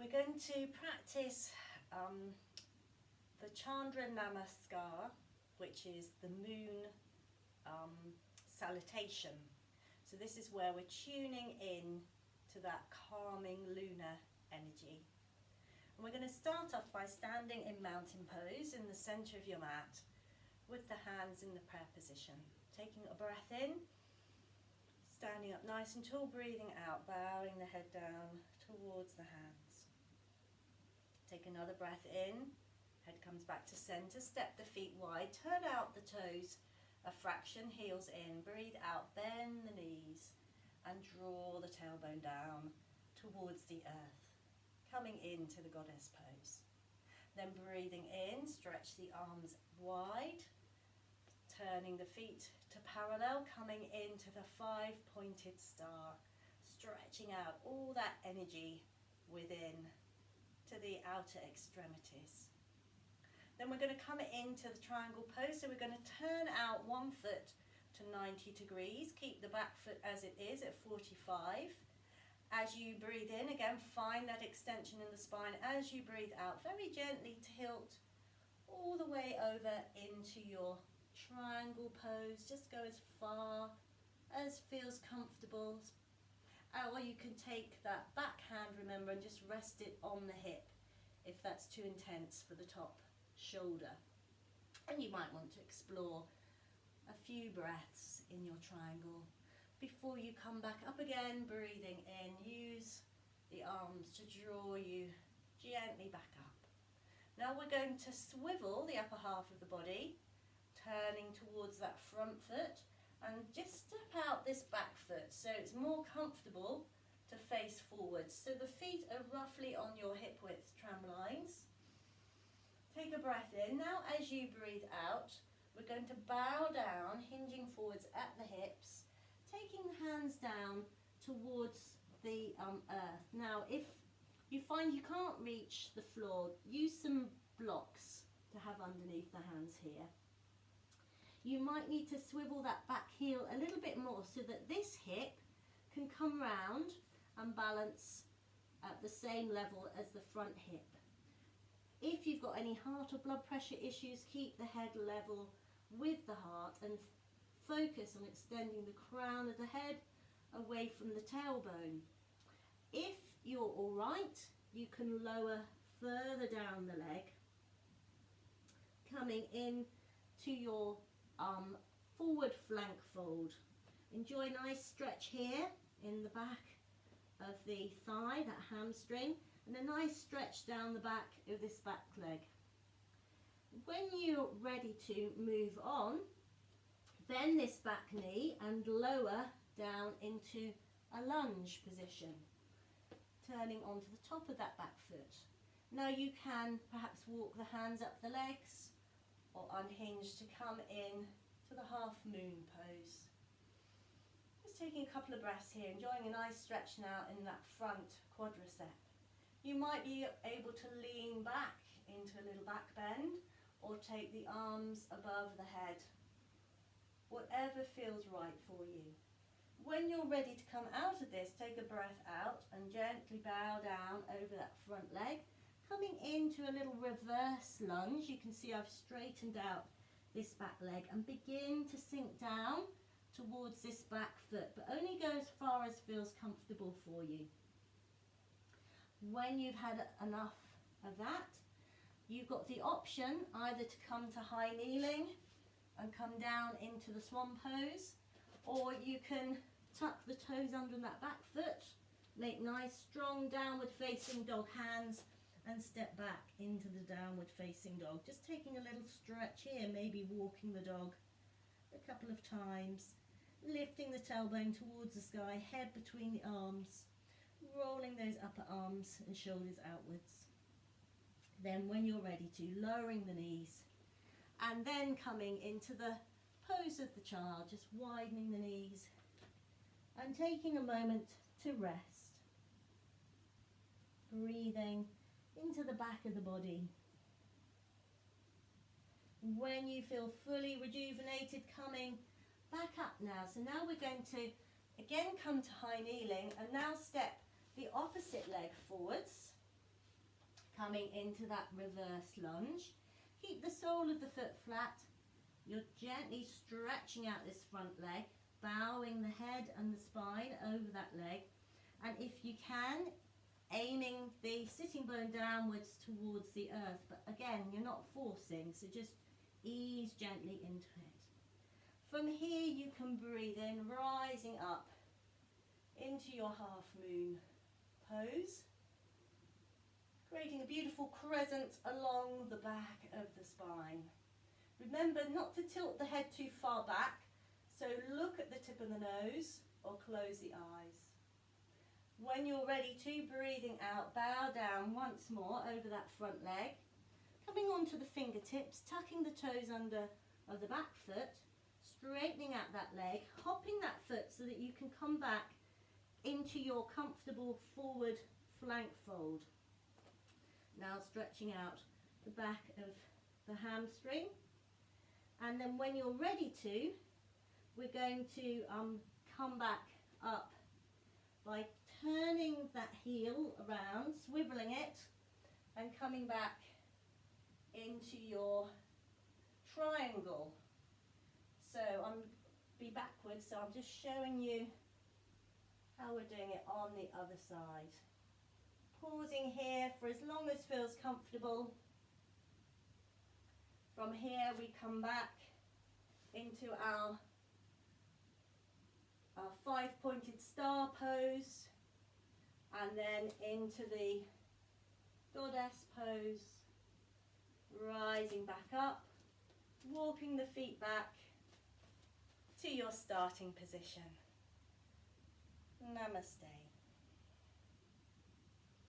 We're going to practice the Chandra Namaskar, which is the moon salutation. So this is where we're tuning in to that calming lunar energy. And we're going to start off by standing in mountain pose in the center of your mat with the hands in the prayer position. Taking a breath in, standing up nice and tall, breathing out, bowing the head down towards the hands. Take another breath in, head comes back to center, step the feet wide, turn out the toes a fraction, heels in, breathe out, bend the knees and draw the tailbone down towards the earth, coming into the goddess pose. Then breathing in, stretch the arms wide, turning the feet to parallel, coming into the five-pointed star, stretching out all that energy within to the outer extremities. Then we're going to come into the triangle pose, so we're going to turn out one foot to 90 degrees, keep the back foot as it is at 45. As you breathe in, again, find that extension in the spine. As you breathe out, very gently tilt all the way over into your triangle pose. Just go as far as feels comfortable. Or you can take that back hand, remember, and just rest it on the hip if that's too intense for the top shoulder. And you might want to explore a few breaths in your triangle before you come back up again, breathing in. Use the arms to draw you gently back up. Now we're going to swivel the upper half of the body, turning towards that front foot, and just step out this back foot so it's more comfortable to face forwards. So the feet are roughly on your hip width tram lines. Take a breath in. Now as you breathe out, we're going to bow down, hinging forwards at the hips, taking the hands down towards the earth. Now if you find you can't reach the floor, use some blocks to have underneath the hands here. You might need to swivel that back heel a little bit more so that this hip can come round and balance at the same level as the front hip. If you've got any heart or blood pressure issues, keep the head level with the heart and focus on extending the crown of the head away from the tailbone. If you're all right, you can lower further down the leg, coming in to your forward flank fold. Enjoy a nice stretch here in the back of the thigh, that hamstring, and a nice stretch down the back of this back leg. When you're ready to move on, bend this back knee and lower down into a lunge position, turning onto the top of that back foot. Now you can perhaps walk the hands up the legs or unhinge to come in to the half moon pose. Just taking a couple of breaths here, enjoying a nice stretch now in that front quadricep. You might be able to lean back into a little back bend or take the arms above the head. Whatever feels right for you. When you're ready to come out of this, take a breath out and gently bow down over that front leg. Coming into a little reverse lunge, you can see I've straightened out this back leg and begin to sink down towards this back foot, but only go as far as feels comfortable for you. When you've had enough of that, you've got the option either to come to high kneeling and come down into the swan pose, or you can tuck the toes under that back foot, make nice strong downward facing dog hands, and step back into the downward facing dog. Just taking a little stretch here, maybe walking the dog a couple of times, lifting the tailbone towards the sky, head between the arms, rolling those upper arms and shoulders outwards. Then when you're ready to, lowering the knees and then coming into the pose of the child, just widening the knees and taking a moment to rest. Breathing into the back of the body. When you feel fully rejuvenated, coming back up now. So now we're going to again come to high kneeling and now step the opposite leg forwards Coming into that reverse lunge. Keep the sole of the foot flat. You're gently stretching out this front leg, bowing the head and the spine over that leg. And if you can, aiming the sitting bone downwards towards the earth. But again, you're not forcing, so just ease gently into it. From here, you can breathe in, rising up into your half moon pose, creating a beautiful crescent along the back of the spine. Remember not to tilt the head too far back, so look at the tip of the nose or close the eyes. When you're ready to, breathing out, bow down once more over that front leg, coming onto the fingertips, tucking the toes under of the back foot, straightening out that leg, hopping that foot so that you can come back into your comfortable forward flank fold. Now stretching out the back of the hamstring, and then when you're ready to, we're going to come back up by turning that heel around, swiveling it, and coming back into your triangle. So I'm be backwards, so I'm just showing you how we're doing it on the other side. Pausing here for as long as feels comfortable. From here we come back into our 5-pointed star pose, and then into the goddess pose, rising back up, walking the feet back to your starting position. Namaste.